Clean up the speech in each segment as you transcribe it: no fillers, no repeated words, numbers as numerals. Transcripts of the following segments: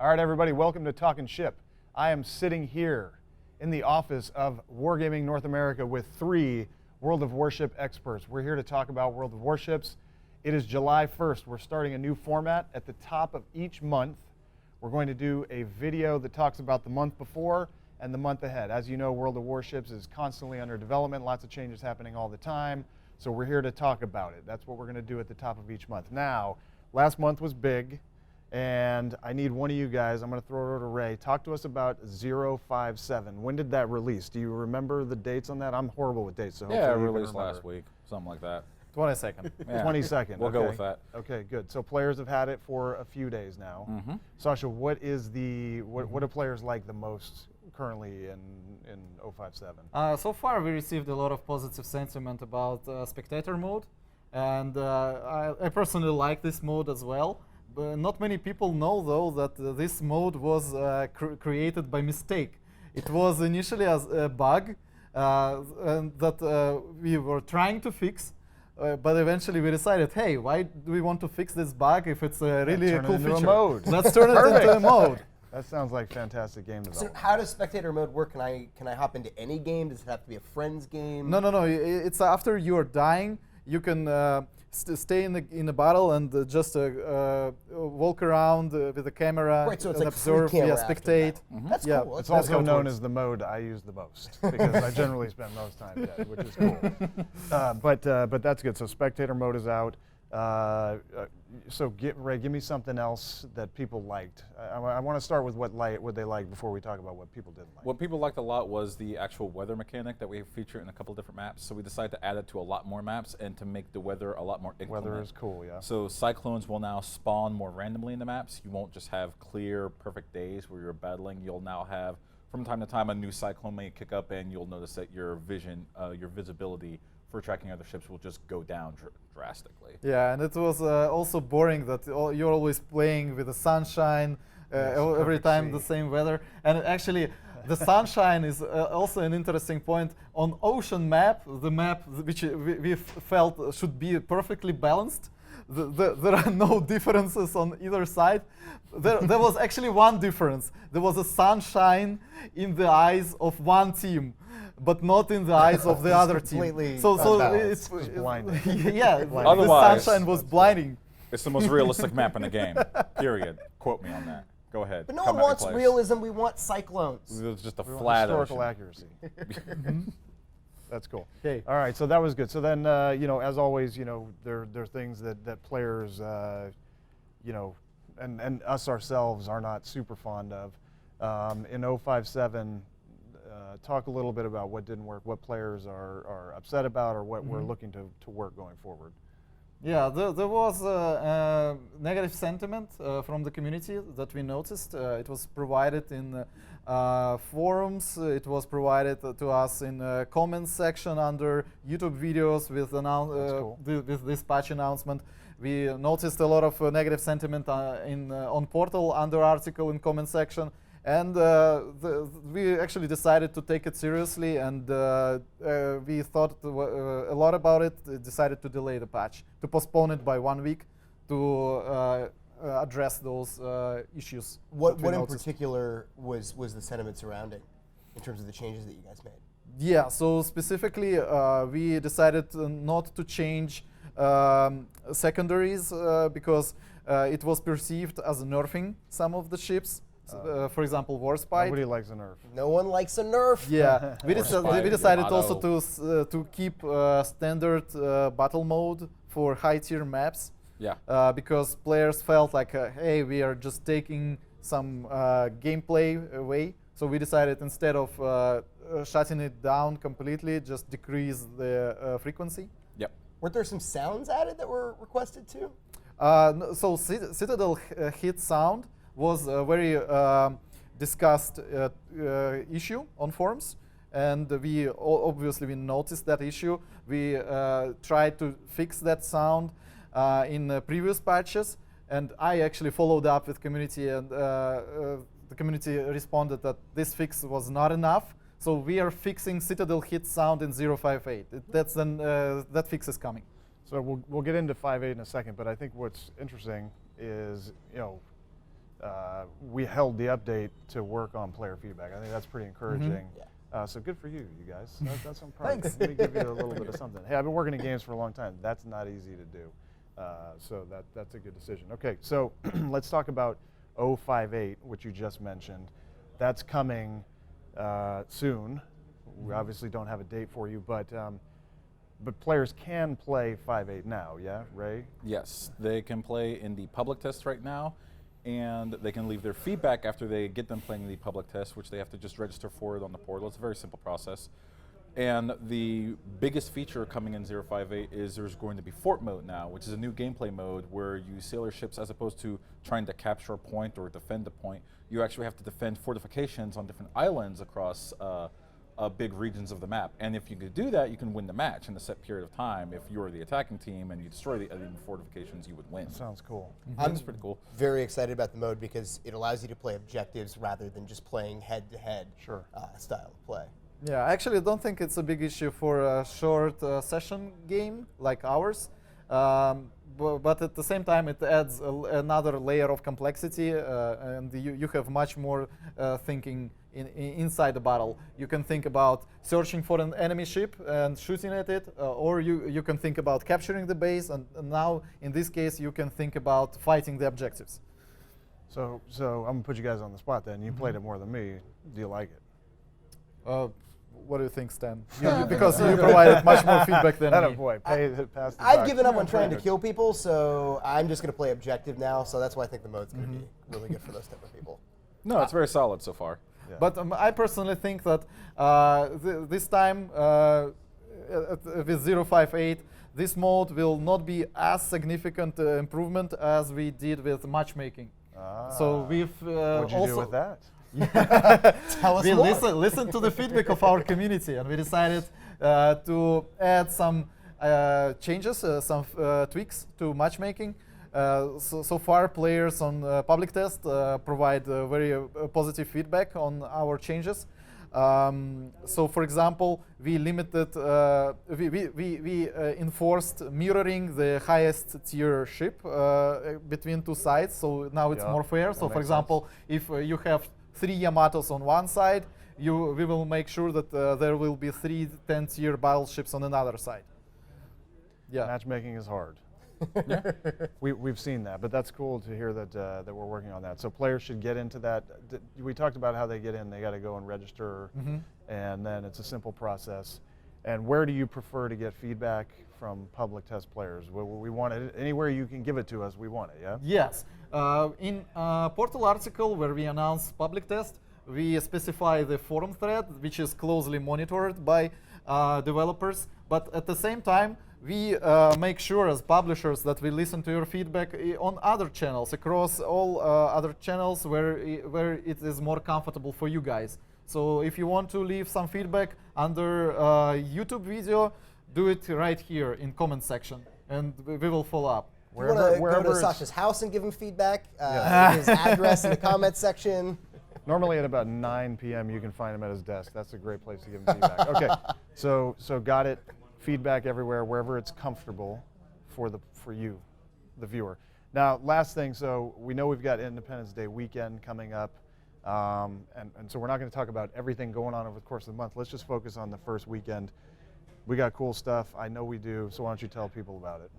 All right, everybody, welcome to Talkin' Ship. I am sitting here in the office of Wargaming North America with 3 World of Warship experts. We're here to talk about World of Warships. It is July 1st. We're starting a new format at the top of each month. We're going to do a video that talks about the month before and the month ahead. As you know, World of Warships is constantly under development, lots of changes happening all the time. So we're here to talk about it. That's what we're going to do at the top of each month. Now, last month was big, and I need one of you guys, I'm going to throw it over to Ray. Talk to us about 057. When did that release? Do you remember the dates on that? I'm horrible with dates, so hopefully Yeah, you it can released remember. last week, something like that. 22nd. Yeah. 22nd. We'll okay. go with that. Okay, good. So players have had it for a few days now. Mm-hmm. Sasha, what do players like the most currently in 057? So far, we received a lot of positive sentiment about spectator mode, and I personally like this mode as well. But not many people know, though, that this mode was created by mistake. It was initially as a bug and that we were trying to fix. But eventually we decided, hey, why do we want to fix this bug if it's really a cool feature? Into a mode. Let's turn it into a mode. That sounds like fantastic game development. So how does spectator mode work? Can I hop into any game? Does it have to be a friend's game? No. It's after you're dying, you can stay in the battle and just walk around with the camera Right, so it's and like observe, free camera after spectate. that. That's Yeah. cool. It's That's also how it known works. as the mode I use the most because I generally spend most time dead, which is cool. But that's good. So spectator mode is out. So Ray, give me something else that people liked. I want to start with what they liked before we talk about what people didn't like. What people liked a lot was the actual weather mechanic that we feature in a couple different maps. So we decided to add it to a lot more maps and to make the weather a lot more inclement. Weather is cool, yeah. So cyclones will now spawn more randomly in the maps. You won't just have clear, perfect days where you're battling. You'll now have, from time to time, a new cyclone may kick up, and you'll notice that your visibility for tracking other ships will just go down drastically. Yeah, and it was also boring that you're always playing with the sunshine, every time sea. the same weather. And actually, the sunshine is also an interesting point. On ocean map, the map which we felt should be perfectly balanced, there are no differences on either side. There was actually one difference. There was a sunshine in the eyes of one team, but not in the eyes of the other team. completely So unbalanced. it's blinding. yeah, Otherwise- the sunshine was blinding. It's the most realistic map in the game, period. Quote me on that. Go ahead. But no Come one at me, wants please. realism. We want cyclones. It's just a We want flat historical ocean. accuracy. That's cool. Okay. All right, so that was good. So then, as always, there are things that players, and us ourselves are not super fond of. In 057, talk a little bit about what didn't work, what players are upset about, or what we're looking to work going forward. Yeah, there was negative sentiment from the community that we noticed. It was provided in forums. It was provided to us in the comments section under YouTube videos with cool. with this patch announcement. We noticed a lot of negative sentiment on portal under article in comment section. And we actually decided to take it seriously, and we thought a lot about it. Decided to delay the patch, to postpone it by 1 week, to address those issues. What that we in noticed. particular was the sentiment surrounding, in terms of the changes that you guys made? Yeah, so specifically, we decided not to change secondaries because it was perceived as nerfing some of the ships. For example, Warspite. Nobody likes a nerf. No one likes a nerf. Yeah, we Warspite, decided Yamato. also to keep standard battle mode for high tier maps. Yeah. Because players felt like, hey, we are just taking some gameplay away. So we decided instead of shutting it down completely, just decrease the frequency. Yep. Weren't there some sounds added that were requested too? So Citadel hit sound was a very discussed issue on forums, and we obviously noticed that issue. We tried to fix that sound in previous patches, and I actually followed up with community, and the community responded that this fix was not enough. So we are fixing Citadel hit sound in 058. That fix is coming. So we'll get into 5.8 in a second, but I think what's interesting is, we held the update to work on player feedback. I think that's pretty encouraging. Yeah. So good for you guys. That's I'm proud. Thanks. Let me give you a little bit of something. Hey, I've been working in games for a long time. That's not easy to do. So that's a good decision. Okay, so let's talk about 058, which you just mentioned. That's coming soon. We obviously don't have a date for you, but players can play 5.8 now, yeah, Ray? Yes, they can play in the public test right now, and they can leave their feedback after they get them playing the public test, which they have to just register for it on the portal. It's a very simple process. And the biggest feature coming in 058 is there's going to be fort mode now, which is a new gameplay mode where you sail your ships as opposed to trying to capture a point or defend a point. You actually have to defend fortifications on different islands across big regions of the map. And if you could do that, you can win the match in a set period of time. If you're the attacking team and you destroy the enemy fortifications, you would win. That sounds cool. I'm That's pretty cool. very excited about the mode because it allows you to play objectives rather than just playing head-to-head Sure. style of play. Yeah, I actually don't think it's a big issue for a short session game like ours. But at the same time, it adds another layer of complexity, and you have much more thinking inside the battle. You can think about searching for an enemy ship and shooting at it, or you can think about capturing the base, and now in this case, you can think about fighting the objectives. So I'm gonna put you guys on the spot then. You played it more than me. Do you like it? What do you think, Stan? Because you provided much more feedback than That a me. boy. Pass the I've buck. given up on trying to kill people, so I'm just going to play objective now, so that's why I think the mode's going to be really good for those type of people. No, it's very solid so far. Yeah. But I personally think that this time with 058, this mode will not be as significant improvement as we did with matchmaking. So we've What'd you also do with that? Tell us we more. listened to the feedback of our community, and we decided to add some changes, some tweaks to matchmaking. So far, players on public test provide very positive feedback on our changes. So, for example, we limited, we enforced mirroring the highest tier ship between two sides. So now it's Yeah, more fair. that So, for makes example, if you have 3 Yamatos on one side, we will make sure that there will be 3 10-tier battleships on another side. Yeah. Matchmaking is hard. Yeah. We've seen that, but that's cool to hear that that we're working on that. So players should get into that. We talked about how they get in. They got to go and register, and then it's a simple process. And where do you prefer to get feedback from public test players? We want it anywhere you can give it to us. We want it. Yeah. Yes. In portal article where we announce public test, we specify the forum thread, which is closely monitored by developers. But at the same time, we make sure as publishers that we listen to your feedback on other channels, across all other channels where it is more comfortable for you guys. So if you want to leave some feedback under YouTube video, do it right here in comment section, and we will follow up. If you want to go to Sasha's house and give him feedback, his address in the comment section. Normally at about 9 p.m. you can find him at his desk. That's a great place to give him feedback. Okay, so got it. Feedback everywhere, wherever it's comfortable for you, the viewer. Now, last thing. So we know we've got Independence Day weekend coming up, and so we're not going to talk about everything going on over the course of the month. Let's just focus on the first weekend. We got cool stuff. I know we do. So why don't you tell people about it?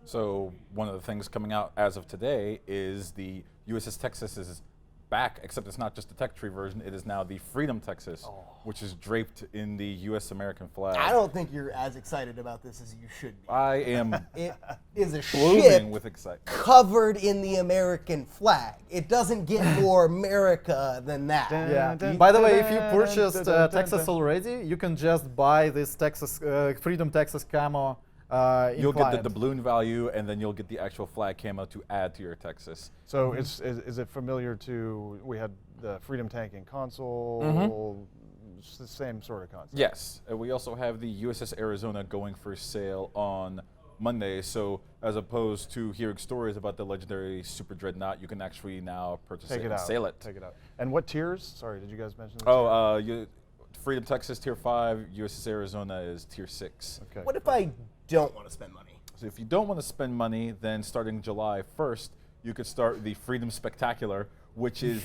So one of the things coming out as of today is the USS Texas is back, except it's not just the tech tree version. It is now the Freedom Texas, which is draped in the U.S. American flag. I don't think you're as excited about this as you should be. I am It is a blooming ship with excitement. covered in the American flag. It doesn't get more America than that. Yeah. By the way, if you purchased Texas already, you can just buy this Texas Freedom Texas camo. You'll get the balloon value, and then you'll get the actual flag camo to add to your Texas. So is it familiar to, we had the Freedom Tanking console, it's the same sort of concept? Yes, and we also have the USS Arizona going for sale on Monday. So as opposed to hearing stories about the legendary Super Dreadnought, you can actually now purchase it and sail it. Take it out. And what tiers? Sorry, did you guys mention this? Oh, Freedom Texas Tier 5, USS Arizona is Tier 6. Okay. What if I don't want to spend money? So if you don't want to spend money, then starting July 1st, you could start the Freedom Spectacular, which is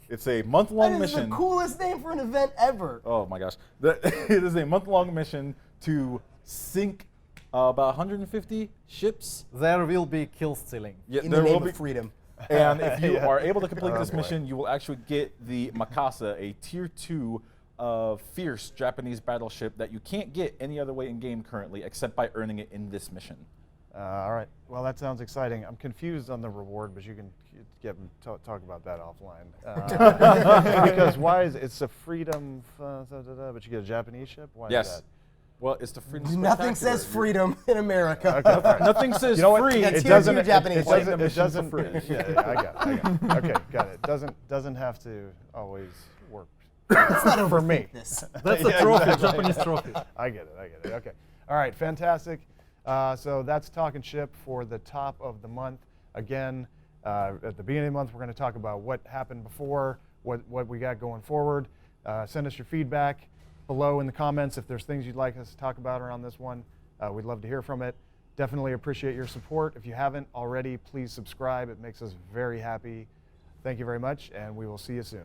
it's a month-long That is mission. the coolest name for an event ever. Oh my gosh. It is a month-long mission to sink about 150 ships. There will be kill stealing. Yeah, In the name of freedom. And if you Yeah. are able to complete Oh, this boy. mission, you will actually get the Mikasa, a tier 2 fierce Japanese battleship that you can't get any other way in game currently except by earning it in this mission. All right. Well, that sounds exciting. I'm confused on the reward, but you can get talk about that offline. Because why is it's a freedom, but you get a Japanese ship? Why is Yes. that? Well, it's the freedom. Nothing says Spectacular. freedom in America. Okay, all right. Nothing says You know what? free. Yeah, It tier doesn't. two Japanese It ship. doesn't. It Mission for doesn't. free. Yeah, I got it. Okay, got it. Doesn't have to always work. Let's not For me. overthink this. That's a Yeah, trophy, exactly. Japanese trophy. I get it. Okay. All right. Fantastic. So that's Talkin' Ship for the top of the month. Again, at the beginning of the month, we're going to talk about what happened before, what we got going forward. Send us your feedback below in the comments if there's things you'd like us to talk about around this one. We'd love to hear from it. Definitely appreciate your support. If you haven't already, please subscribe. It makes us very happy. Thank you very much, and we will see you soon.